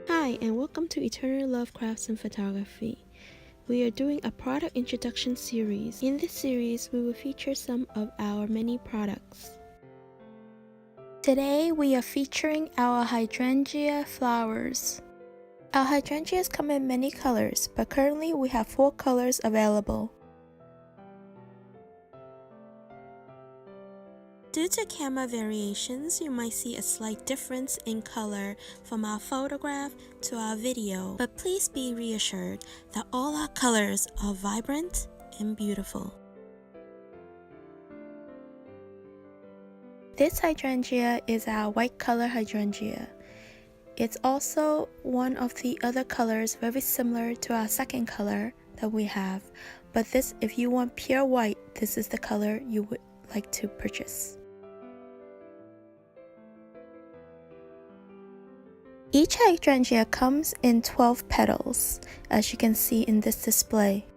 Hi, and welcome to Eternal Love Crafts and Photography. We are doing a product introduction series. In this series, we will feature some of our many products. Today, we are featuring our hydrangea flowers. Our hydrangeas come in many colors, but currently we have 4 colors available. Due to camera variations, you might see a slight difference in color from our photograph to our video, but please be reassured that all our colors are vibrant and beautiful. This hydrangea is our white color hydrangea. It's also one of the other colors very similar to our second color that we have, but this, if you want pure white, this is the color you would like to purchase. Each hydrangea comes in 12 petals, as you can see in this display.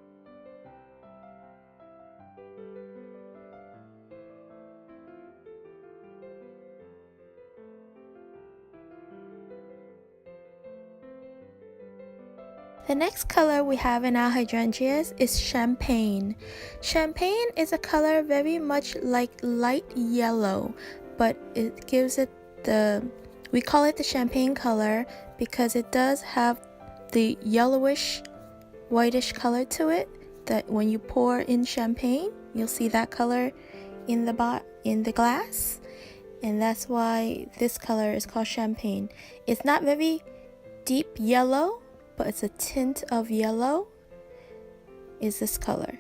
The next color we have in our hydrangeas is champagne. Champagne is a color very much like light yellow, but it gives it we call it the champagne color because it does have the yellowish, whitish color to it that when you pour in champagne, you'll see that color in the glass, and that's why this color is called champagne. It's not very deep yellow, but it's a tint of yellow is this color.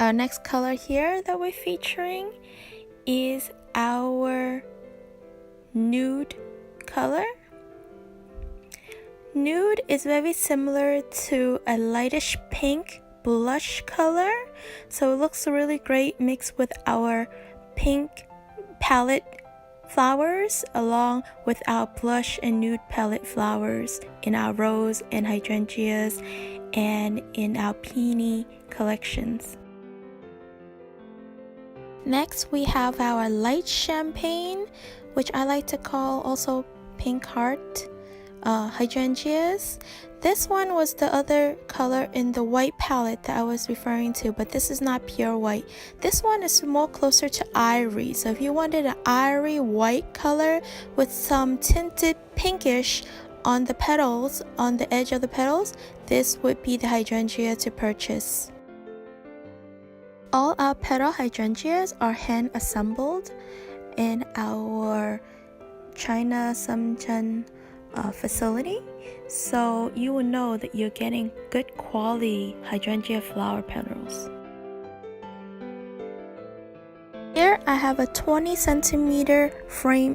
Our next color here that we're featuring is our nude color. Nude is very similar to a lightish pink blush color, so it looks really great mixed with our pink palette flowers along with our blush and nude palette flowers in our rose and hydrangeas and in our peony collections. Next, we have our light champagne, which I like to call also pink heart hydrangeas. This one was the other color in the white palette that I was referring to, but this is not pure white. This one is more closer to ivory, so if you wanted an ivory white color with some tinted pinkish on the petals, on the edge of the petals, this would be the hydrangea to purchase. All our petal hydrangeas are hand assembled in our China Samcheon facility, so you will know that you're getting good quality hydrangea flower petals. Here I have a 20 centimeter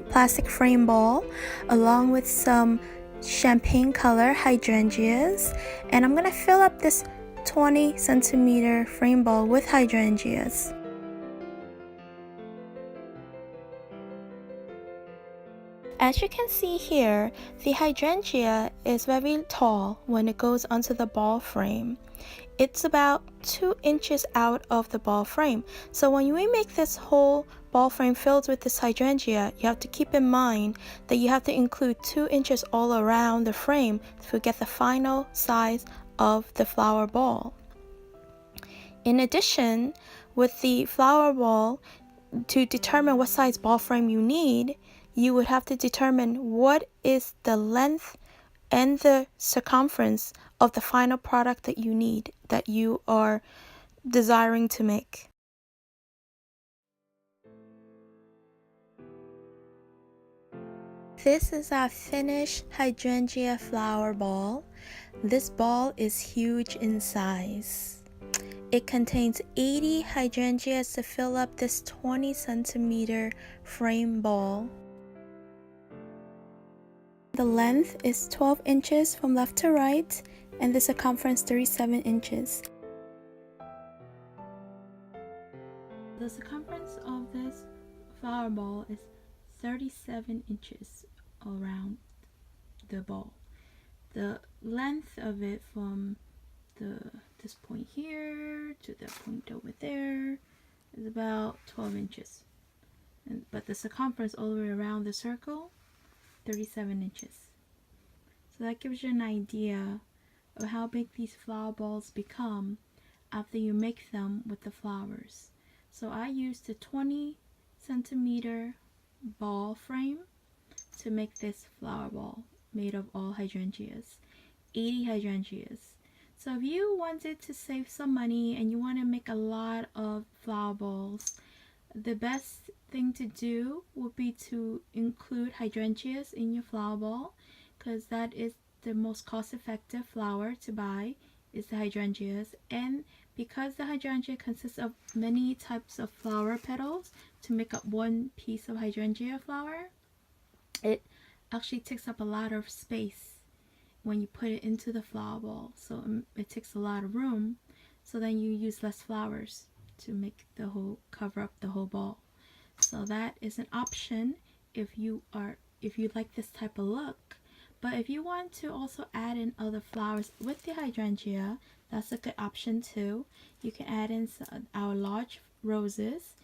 plastic frame ball along with some champagne color hydrangeas, and I'm gonna fill up this 20 centimeter frame ball with hydrangeas. As you can see here, the hydrangea is very tall when it goes onto the ball frame. It's about 2 inches out of the ball frame. So when we make this whole ball frame filled with this hydrangea, you have to keep in mind that you have to include 2 inches all around the frame to get the final size of the flower ball. In addition, with the flower ball, to determine what size ball frame you need, you would have to determine what is the length and the circumference of the final product that you need, that you are desiring to make. This is our finished hydrangea flower ball. This ball is huge in size. It contains 80 hydrangeas to fill up this 20 centimeter frame ball. The length is 12 inches from left to right, and the circumference 37 inches. The circumference of this flower ball is 37 inches around the ball. The length of it from this point here to that point over there is about 12 inches. But the circumference all the way around the circle, 37 inches. So that gives you an idea of how big these flower balls become after you make them with the flowers. So I used a 20 centimeter ball frame to make this flower ball made of all hydrangeas, 80 hydrangeas. So if you wanted to save some money and you want to make a lot of flower balls, the best thing to do would be to include hydrangeas in your flower ball, because that is the most cost-effective flower to buy, is the hydrangeas. And because the hydrangea consists of many types of flower petals to make up one piece of hydrangea flower, it actually takes up a lot of space when you put it into the flower ball, so it takes a lot of room, so then you use less flowers to make the whole, cover up the whole ball. So that is an option if you like this type of look. But if you want to also add in other flowers with the hydrangea, that's a good option too. You can add in our large roses.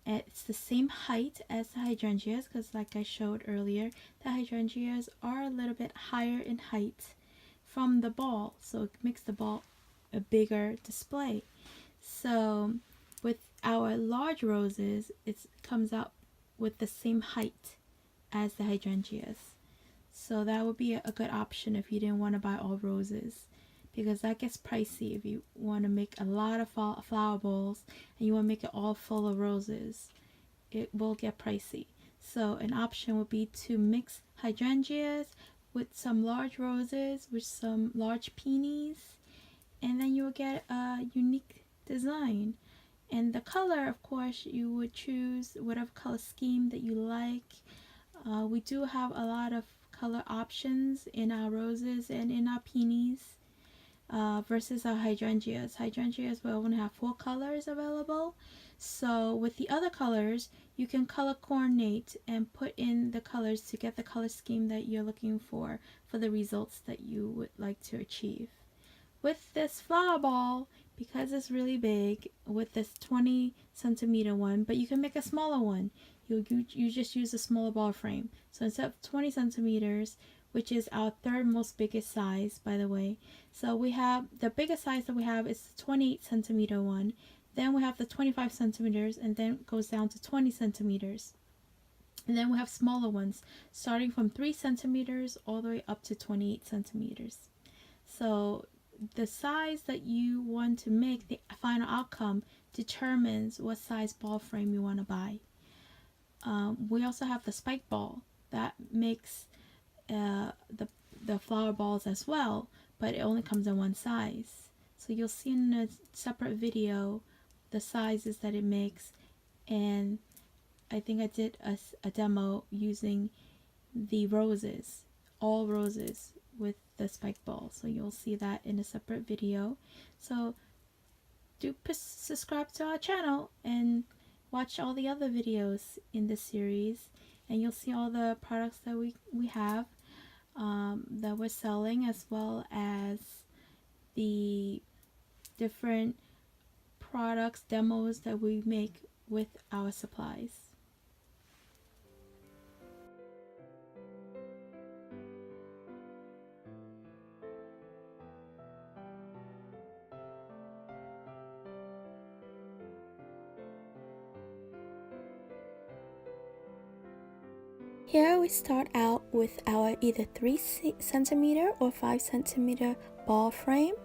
It's the same height as the hydrangeas, because like I showed earlier, the hydrangeas are a little bit higher in height from the ball, so it makes the ball a bigger display. So with our large roses, it comes out with the same height as the hydrangeas. So that would be a good option if you didn't want to buy all roses, because that gets pricey if you want to make a lot of flower balls and you want to make it all full of roses. It will get pricey. So an option would be to mix hydrangeas with some large roses, with some large peonies, and then you will get a unique design. And the color, of course, you would choose whatever color scheme that you like. We do have a lot of color options in our roses and in our peonies. Versus our hydrangeas. Hydrangeas will only have 4 colors available. So with the other colors, you can color coordinate and put in the colors to get the color scheme that you're looking for the results that you would like to achieve. With this flower ball, because it's really big, with this 20 centimeter one, but you can make a smaller one. You just use a smaller ball frame. So instead of 20 centimeters, which is our third most biggest size, by the way. So we have the biggest size that we have is the 28 centimeter one. Then we have the 25 centimeters, and then it goes down to 20 centimeters. And then we have smaller ones, starting from 3 centimeters all the way up to 28 centimeters. So the size that you want to make, the final outcome, determines what size ball frame you want to buy. We also have the spike ball that makes the flower balls as well, but it only comes in one size. So you'll see in a separate video the sizes that it makes, and I think I did a demo using the roses, all roses with the spike ball, so you'll see that in a separate video. So do subscribe to our channel and watch all the other videos in this series, and you'll see all the products that we have that we're selling, as well as the different products demos that we make with our supplies. Here we start out with our either 3 centimeter or 5 centimeter ball frame.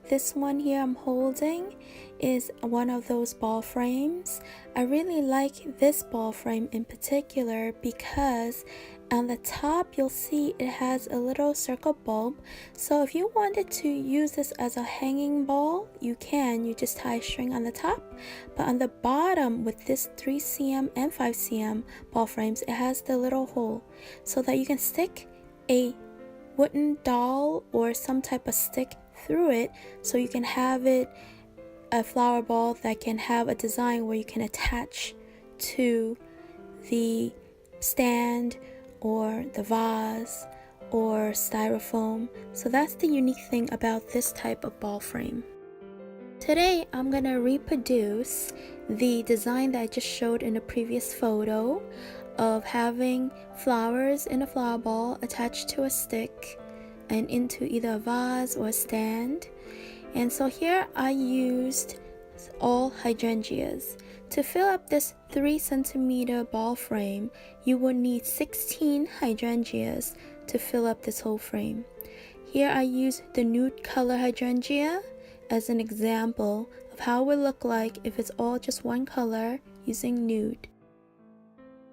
This one here I'm holding is one of those ball frames. I really like this ball frame in particular because on the top you'll see it has a little circle bulb. So if you wanted to use this as a hanging ball, you can. You just tie a string on the top. But on the bottom with this 3cm and 5cm ball frames, it has the little hole so that you can stick a wooden doll or some type of stick through it, so you can have it a flower ball that can have a design where you can attach to the stand or the vase or styrofoam. So that's the unique thing about this type of ball frame. Today I'm going to reproduce the design that I just showed in a previous photo of having flowers in a flower ball attached to a stick and into either a vase or a stand. And so here I used all hydrangeas. To fill up this 3 centimeter ball frame, you will need 16 hydrangeas to fill up this whole frame. Here I use the nude color hydrangea as an example of how it would look like if it's all just one color using nude.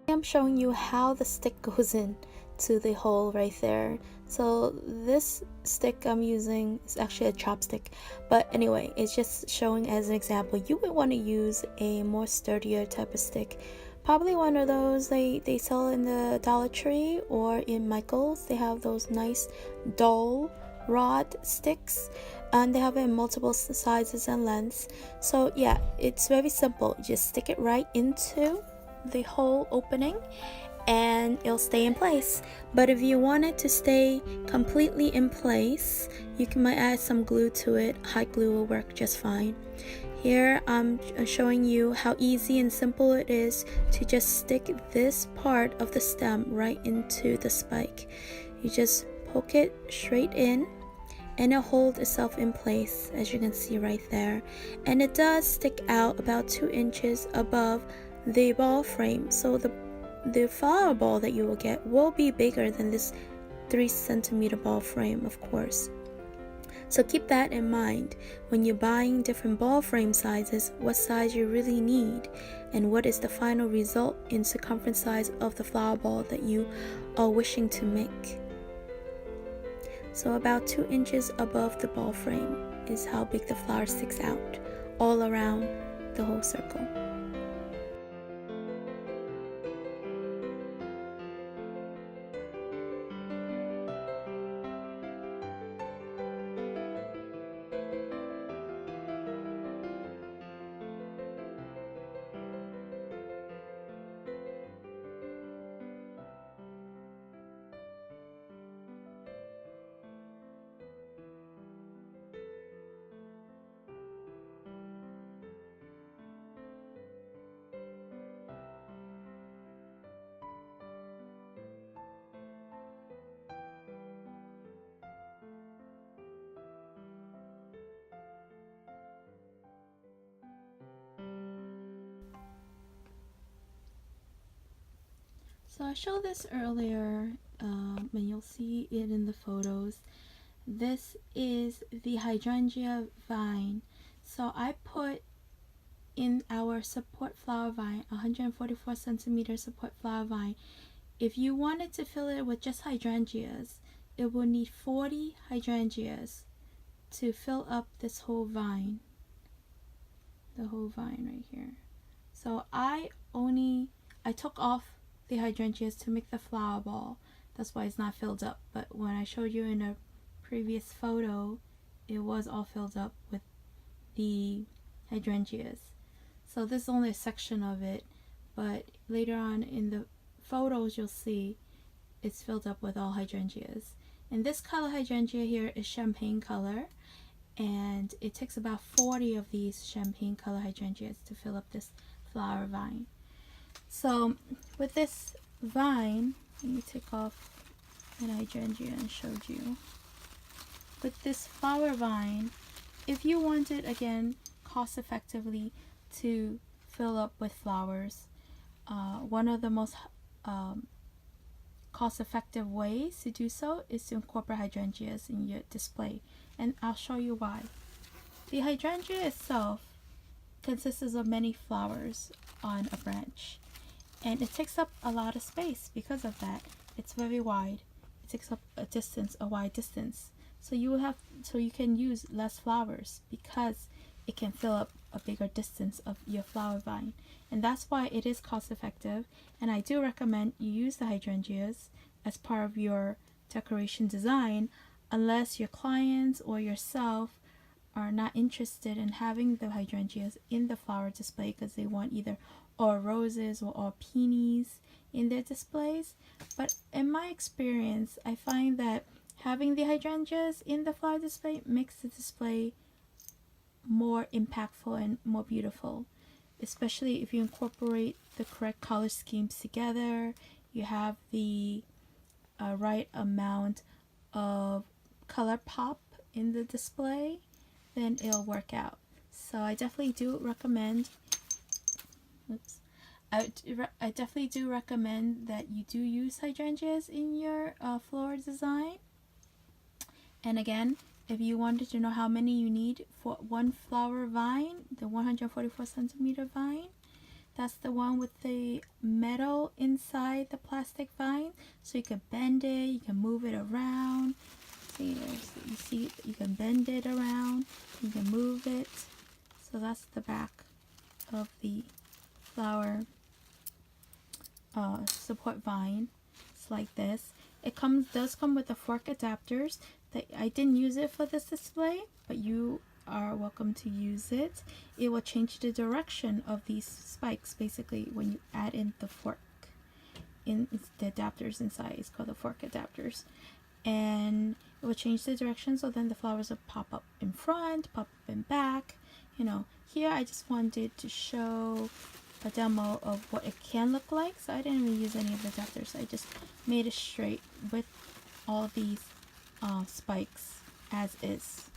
I'm showing you how the stick goes in to the hole right there. So this stick I'm using is actually a chopstick, but anyway, it's just showing as an example. You would want to use a more sturdier type of stick, probably one of those they sell in the Dollar Tree or in Michael's. They have those nice dull rod sticks, and they have it in multiple sizes and lengths. So yeah, it's very simple. Just stick it right into the hole opening and it'll stay in place. But if you want it to stay completely in place, you might add some glue to it. Hot glue will work just fine. Here I'm showing you how easy and simple it is to just stick this part of the stem right into the spike. You just poke it straight in and it'll hold itself in place, as you can see right there. And it does stick out about 2 inches above the ball frame, so the flower ball that you will get will be bigger than this 3 centimeter ball frame, of course. So keep that in mind when you're buying different ball frame sizes, what size you really need and what is the final result in circumference size of the flower ball that you are wishing to make. So about 2 inches above the ball frame is how big the flower sticks out all around the whole circle. So I showed this earlier, and you'll see it in the photos. This is the hydrangea vine. So I put in our support flower vine, 144 centimeter support flower vine. If you wanted to fill it with just hydrangeas, it will need 40 hydrangeas to fill up this whole vine. The whole vine right here. So I took off the hydrangeas to make the flower ball. That's why it's not filled up. But when I showed you in a previous photo, it was all filled up with the hydrangeas. So this is only a section of it, but later on in the photos you'll see it's filled up with all hydrangeas. And this color hydrangea here is champagne color, and it takes about 40 of these champagne color hydrangeas to fill up this flower vine. So with this vine, let me take off an hydrangea and showed you. With this flower vine, if you wanted, again, cost effectively to fill up with flowers, one of the most cost effective ways to do so is to incorporate hydrangeas in your display, and I'll show you why. The hydrangea itself consists of many flowers on a branch, and it takes up a lot of space. Because of that, it's very wide. It takes up a wide distance. So you can use less flowers because it can fill up a bigger distance of your flower vine. And that's why it is cost effective, and I do recommend you use the hydrangeas as part of your decoration design, unless your clients or yourself are not interested in having the hydrangeas in the flower display because they want either or roses or peonies in their displays. But in my experience, I find that having the hydrangeas in the flower display makes the display more impactful and more beautiful, especially if you incorporate the correct color schemes together. You have the right amount of color pop in the display, then it'll work out. So I definitely do recommend I definitely do recommend that you do use hydrangeas in your floral design. And again, if you wanted to know how many you need for one flower vine, the 144 centimeter vine, that's the one with the metal inside the plastic vine, so you can bend it, you can move it around. See, you see, you can bend it around, you can move it. So that's the back of the flower support vine. It's like this. It does come with the fork adapters. I didn't use it for this display, but you are welcome to use it. It will change the direction of these spikes basically when you add in the fork. It's the adapters inside. It's called the fork adapters, and it will change the direction, so then the flowers will pop up in front, pop up in back. You know, here I just wanted to show a demo of what it can look like, so I didn't even use any of the adapters. I just made it straight with all these spikes as is.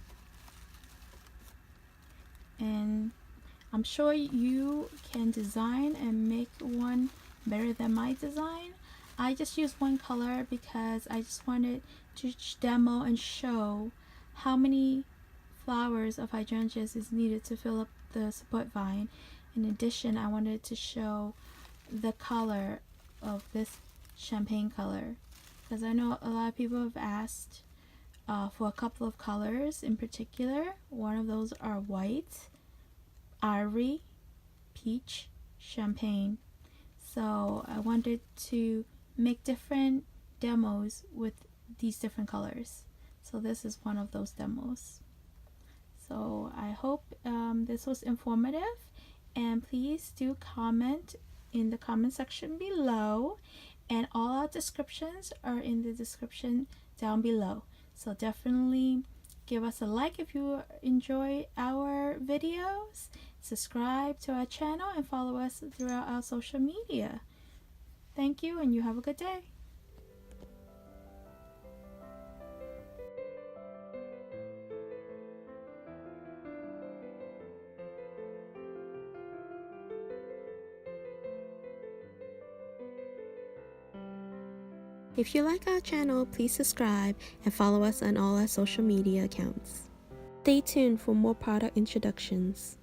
And I'm sure you can design and make one better than my design. I just used one color because I just wanted to demo and show how many flowers of hydrangeas is needed to fill up the support vine. In addition, I wanted to show the color of this champagne color, because I know a lot of people have asked for a couple of colors in particular. One of those are white, ivory, peach, champagne. So I wanted to make different demos with these different colors. So this is one of those demos. So I hope this was informative, and please do comment in the comment section below, and all our descriptions are in the description down below. So definitely give us a like if you enjoy our videos, subscribe to our channel, and follow us throughout our social media. Thank you, and you have a good day. If you like our channel, please subscribe and follow us on all our social media accounts. Stay tuned for more product introductions.